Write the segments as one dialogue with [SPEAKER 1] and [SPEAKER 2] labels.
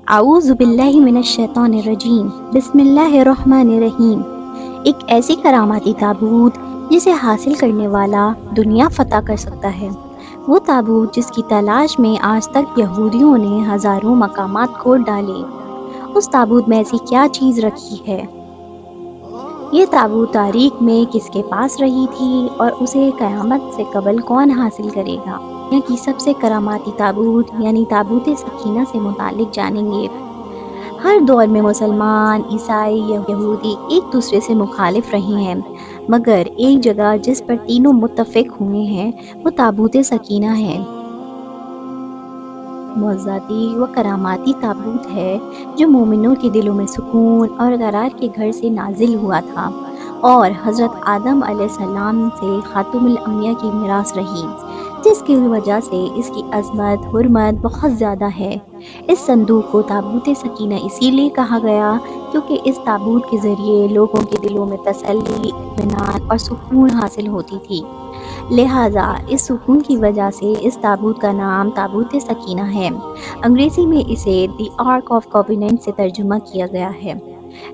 [SPEAKER 1] اعوذ باللہ من الشیطان الرجیم، بسم اللہ الرحمن الرحیم۔ ایک ایسی کراماتی تابوت جسے حاصل کرنے والا دنیا فتح کر سکتا ہے، وہ تابوت جس کی تلاش میں آج تک یہودیوں نے ہزاروں مقامات کھود ڈالے۔ اس تابوت میں ایسی کیا چیز رکھی ہے؟ یہ تابوت تاریخ میں کس کے پاس رہی تھی اور اسے قیامت سے قبل کون حاصل کرے گا؟ دنیا کی سب سے کراماتی تابوت یعنی تابوت سکینہ سے متعلق جانیں گے۔ ہر دور میں مسلمان، عیسائی یا یہودی ایک دوسرے سے مخالف رہے ہیں، مگر ایک جگہ جس پر تینوں متفق ہوئے ہیں وہ تابوت سکینہ ہے۔ معززاتی و کراماتی تابوت ہے جو مومنوں کے دلوں میں سکون اور قرار کے گھر سے نازل ہوا تھا اور حضرت آدم علیہ السلام سے خاتم الانبیاء کی میراث رہی، جس کی وجہ سے اس کی عظمت حرمت بہت زیادہ ہے۔ اس صندوق کو تابوت سکینہ اسی لیے کہا گیا کیونکہ اس تابوت کے ذریعے لوگوں کے دلوں میں تسلی، اطمینان اور سکون حاصل ہوتی تھی، لہٰذا اس سکون کی وجہ سے اس تابوت کا نام تابوت سکینہ ہے۔ انگریزی میں اسے دی آرک آف کاویننٹ سے ترجمہ کیا گیا ہے۔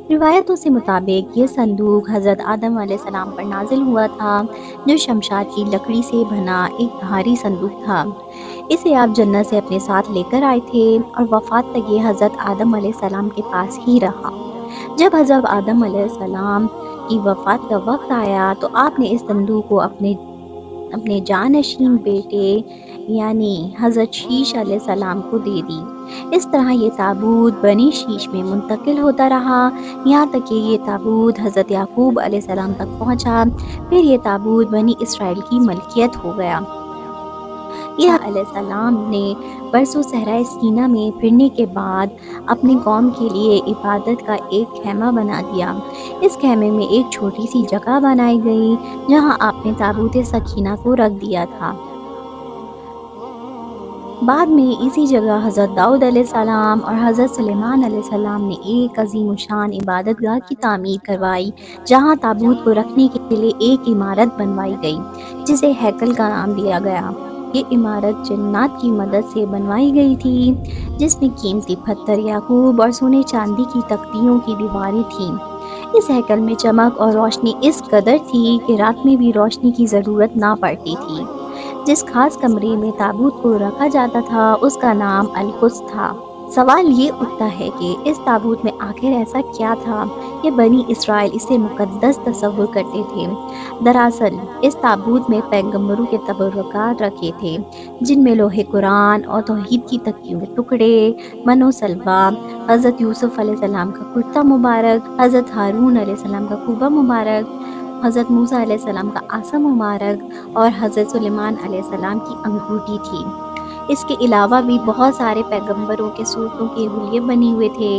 [SPEAKER 1] روایتوں سے مطابق یہ صندوق حضرت آدم علیہ السلام پر نازل ہوا تھا، جو شمشاد کی لکڑی سے بنا ایک بھاری صندوق تھا۔ اسے آپ جنت سے اپنے ساتھ لے کر آئے تھے اور وفات تک یہ حضرت آدم علیہ السلام کے پاس ہی رہا۔ جب حضرت آدم علیہ السلام کی وفات کا وقت آیا تو آپ نے اس صندوق کو اپنے جانشین بیٹے یعنی حضرت شیش علیہ السلام کو دے دی۔ اس طرح یہ تابوت بنی شیش میں منتقل ہوتا رہا، یہاں تک کہ یہ تابوت حضرت یعقوب علیہ السلام تک پہنچا، پھر یہ تابوت بنی اسرائیل کی ملکیت ہو گیا۔ یہ علیہ السلام نے برسوں صحرائے سینا میں پھرنے کے بعد اپنی قوم کے لیے عبادت کا ایک خیمہ بنا دیا۔ اس خیمے میں ایک چھوٹی سی جگہ بنائی گئی جہاں آپ نے تابوت سکینہ کو رکھ دیا تھا۔ بعد میں اسی جگہ حضرت داؤد علیہ السلام اور حضرت سلیمان علیہ السلام نے ایک عظیم الشان عبادت گاہ کی تعمیر کروائی، جہاں تابوت کو رکھنے کے لیے ایک عمارت بنوائی گئی جسے ہیکل کا نام دیا گیا۔ یہ عمارت جنات کی مدد سے بنوائی گئی تھی، جس میں قیمتی پتھر، یاقوت اور سونے چاندی کی تختیوں کی دیواریں تھیں۔ اس ہیکل میں چمک اور روشنی اس قدر تھی کہ رات میں بھی روشنی کی ضرورت نہ پڑتی تھی۔ جس خاص کمرے میں تابوت کو رکھا جاتا تھا اس کا نام القدس تھا۔ سوال یہ اٹھتا ہے کہ اس تابوت میں آخر ایسا کیا تھا کہ بنی اسرائیل اسے مقدس تصور کرتے تھے؟ دراصل اس تابوت میں پیغمبروں کے تبرکات رکھے تھے، جن میں لوح قرآن اور توحید کی تکیوں کے ٹکڑے، من و سلوہ، حضرت یوسف علیہ السلام کا کرتا مبارک، حضرت ہارون علیہ السلام کا قبہ مبارک، حضرت موسیٰ علیہ السلام کا عصا مبارک اور حضرت سلیمان علیہ السلام کی انگوٹھی تھی۔ اس کے علاوہ بھی بہت سارے پیغمبروں کے صورتوں کے حلیے بنے ہوئے تھے۔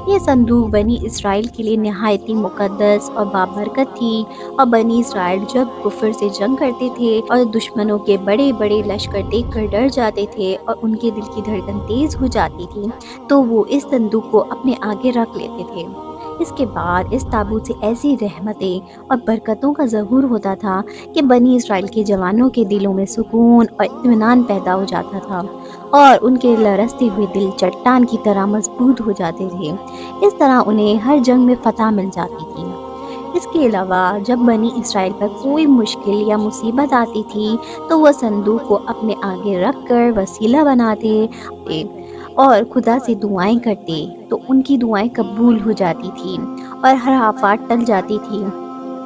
[SPEAKER 1] یہ صندوق بنی اسرائیل کے لیے نہایت مقدس اور بابرکت تھی، اور بنی اسرائیل جب کفر سے جنگ کرتے تھے اور دشمنوں کے بڑے بڑے لشکر دیکھ کر ڈر جاتے تھے اور ان کے دل کی دھڑکن تیز ہو جاتی تھی تو وہ اس صندوق کو اپنے آگے رکھ لیتے تھے۔ اس کے بعد اس تابوت سے ایسی رحمتیں اور برکتوں کا ظہور ہوتا تھا کہ بنی اسرائیل کے جوانوں کے دلوں میں سکون اور اطمینان پیدا ہو جاتا تھا اور ان کے لرزتے ہوئے دل چٹان کی طرح مضبوط ہو جاتے تھے۔ اس طرح انہیں ہر جنگ میں فتح مل جاتی تھی۔ اس کے علاوہ جب بنی اسرائیل پر کوئی مشکل یا مصیبت آتی تھی تو وہ صندوق کو اپنے آگے رکھ کر وسیلہ بناتے اور خدا سے دعائیں کرتے تو ان کی دعائیں قبول ہو جاتی تھیں اور ہر آفات ٹل جاتی تھی۔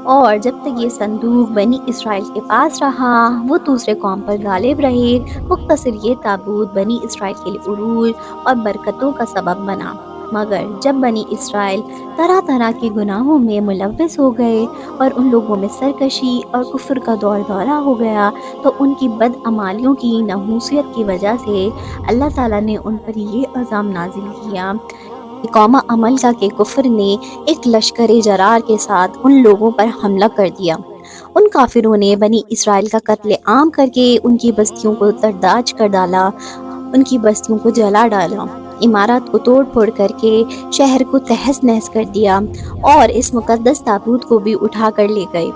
[SPEAKER 1] اور جب تک یہ صندوق بنی اسرائیل کے پاس رہا وہ دوسرے قوم پر غالب رہے۔ مختصر یہ تابوت بنی اسرائیل کے لیے عروج اور برکتوں کا سبب بنا، مگر جب بنی اسرائیل طرح طرح کے گناہوں میں ملوث ہو گئے اور ان لوگوں میں سرکشی اور کفر کا دورہ ہو گیا تو ان کی بدعمالیوں کی نحوست کی وجہ سے اللہ تعالیٰ نے ان پر یہ عذاب نازل کیا۔ قوم عمل کا کہ کفر نے ایک لشکر جرار کے ساتھ ان لوگوں پر حملہ کر دیا۔ ان کافروں نے بنی اسرائیل کا قتل عام کر کے ان کی بستیوں کو ترداج کر ڈالا، ان کی بستیوں کو جلا ڈالا، عمارات کو توڑ پھوڑ کر کے شہر کو تہس نہس کر دیا اور اس مقدس تابوت کو بھی اٹھا کر لے گئے۔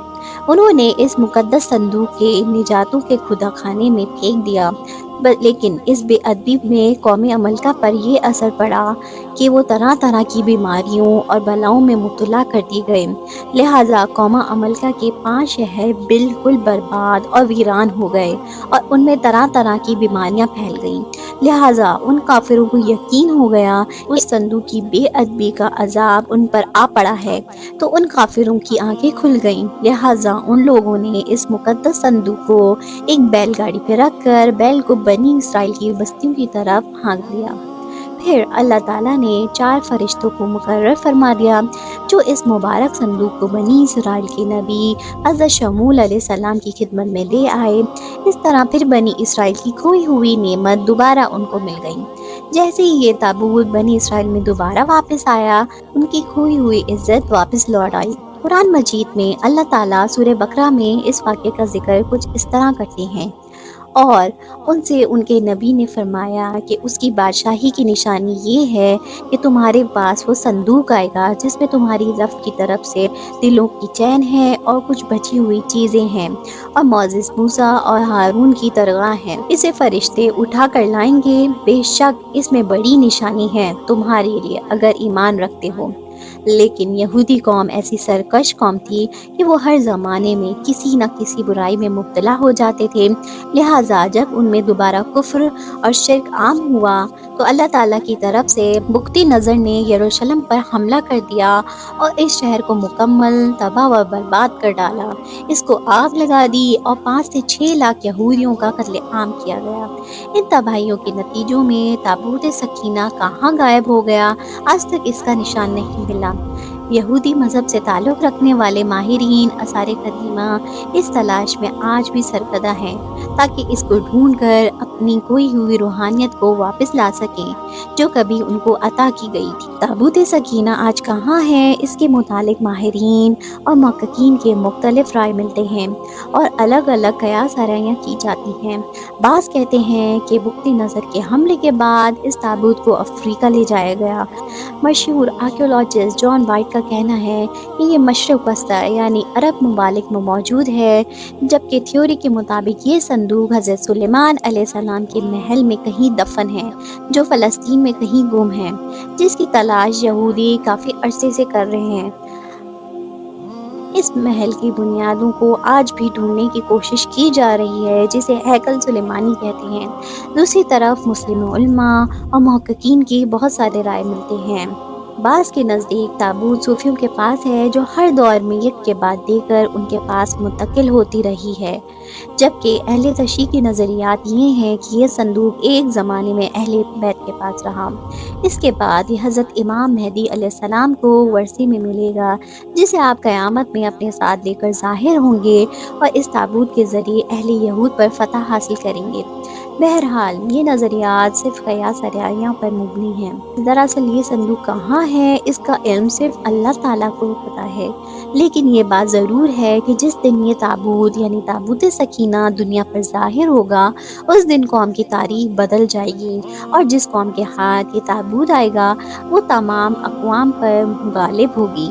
[SPEAKER 1] انہوں نے اس مقدس صندوق کے نجاتوں کے خدا خانے میں پھینک دیا لیکن اس بے ادبی میں قوم عملکہ پر یہ اثر پڑا کہ وہ طرح طرح کی بیماریوں اور بلاؤں میں مبتلا کر دی گئے، لہٰذا قوم عملکہ کے 5 شہر بالکل برباد اور ویران ہو گئے اور ان میں طرح طرح کی بیماریاں پھیل گئیں، لہٰذا ان کافروں کو یقین ہو گیا اس صندوق کی بے ادبی کا عذاب ان پر آ پڑا ہے، تو ان کافروں کی آنکھیں کھل گئیں، لہٰذا ان لوگوں نے اس مقدس صندوق کو ایک بیل گاڑی پہ رکھ کر بیل کو بنی اسرائیل کی بستیوں کی طرف ہانک دیا۔ پھر اللہ تعالیٰ نے 4 فرشتوں کو مقرر فرما دیا جو اس مبارک صندوق کو بنی اسرائیل کے نبی حضرت شموئیل علیہ السلام کی خدمت میں لے آئے۔ اس طرح پھر بنی اسرائیل کی کھوئی ہوئی نعمت دوبارہ ان کو مل گئی۔ جیسے ہی یہ تابوت بنی اسرائیل میں دوبارہ واپس آیا، ان کی کھوئی ہوئی عزت واپس لوٹ آئی۔ قرآن مجید میں اللہ تعالیٰ سورہ بقرہ میں اس واقعے کا ذکر کچھ اس طرح کرتے ہیں، اور ان سے ان کے نبی نے فرمایا کہ اس کی بادشاہی کی نشانی یہ ہے کہ تمہارے پاس وہ صندوق آئے گا جس میں تمہاری رب کی طرف سے دلوں کی چین ہے اور کچھ بچی ہوئی چیزیں ہیں اور معزز موسیٰ اور ہارون کی درگاہ ہے، اسے فرشتے اٹھا کر لائیں گے، بے شک اس میں بڑی نشانی ہے تمہارے لیے اگر ایمان رکھتے ہو۔ لیکن یہودی قوم ایسی سرکش قوم تھی کہ وہ ہر زمانے میں کسی نہ کسی برائی میں مبتلا ہو جاتے تھے، لہٰذا جب ان میں دوبارہ کفر اور شرک عام ہوا تو اللہ تعالیٰ کی طرف سے بگتی نظر نے یروشلم پر حملہ کر دیا اور اس شہر کو مکمل تباہ و برباد کر ڈالا، اس کو آگ لگا دی اور 5 سے 6 لاکھ یہودیوں کا قتل عام کیا گیا۔ ان تباہیوں کے نتیجوں میں تابوت سکینہ کہاں غائب ہو گیا، آج تک اس کا نشان نہیں ملا۔ یہودی مذہب سے تعلق رکھنے والے ماہرین آثار قدیمہ اس تلاش میں آج بھی سرگردہ ہیں تاکہ اس کو ڈھونڈ کر اپنی کھوئی ہوئی روحانیت کو واپس لا سکیں جو کبھی ان کو عطا کی گئی تھی۔ تابوت سکینہ آج کہاں ہے، اس کے متعلق ماہرین اور محققین کے مختلف رائے ملتے ہیں اور الگ الگ قیاس آرائیاں کی جاتی ہیں۔ بعض کہتے ہیں کہ بگتی نظر کے حملے کے بعد اس تابوت کو افریقہ لے جایا گیا۔ مشہور آرکیولوجسٹ جان وائٹ کا کہنا ہے کہ یہ مشرق وسطی یعنی عرب ممالک میں موجود ہے، جبکہ تھیوری کے مطابق یہ صندوق حضرت سلیمان علیہ السلام کے محل میں کہیں دفن ہے جو فلسطین میں کہیں گم ہے، جس کی تلاش یہودی کافی عرصے سے کر رہے ہیں۔ اس محل کی بنیادوں کو آج بھی ڈھونڈنے کی کوشش کی جا رہی ہے جسے ہیکل سلیمانی کہتے ہیں۔ دوسری طرف مسلم علماء اور محققین کی بہت سارے رائے ملتے ہیں۔ بعض کے نزدیک تابوت صوفیوں کے پاس ہے جو ہر دور میں یک کے بعد دیگر ان کے پاس منتقل ہوتی رہی ہے، جبکہ اہل تشیع کے نظریات یہ ہیں کہ یہ صندوق ایک زمانے میں اہل بیت کے پاس رہا، اس کے بعد یہ حضرت امام مہدی علیہ السلام کو ورثے میں ملے گا جسے آپ قیامت میں اپنے ساتھ لے کر ظاہر ہوں گے اور اس تابوت کے ذریعے اہل یہود پر فتح حاصل کریں گے۔ بہرحال یہ نظریات صرف قیاس آرائیاں پر مبنی ہیں۔ دراصل یہ صندوق کہاں ہے اس کا علم صرف اللہ تعالیٰ کو پتہ ہے، لیکن یہ بات ضرور ہے کہ جس دن یہ تابوت یعنی تابوت سکینہ دنیا پر ظاہر ہوگا اس دن قوم کی تاریخ بدل جائے گی، اور جس قوم کے ہاتھ یہ تابوت آئے گا وہ تمام اقوام پر غالب ہوگی۔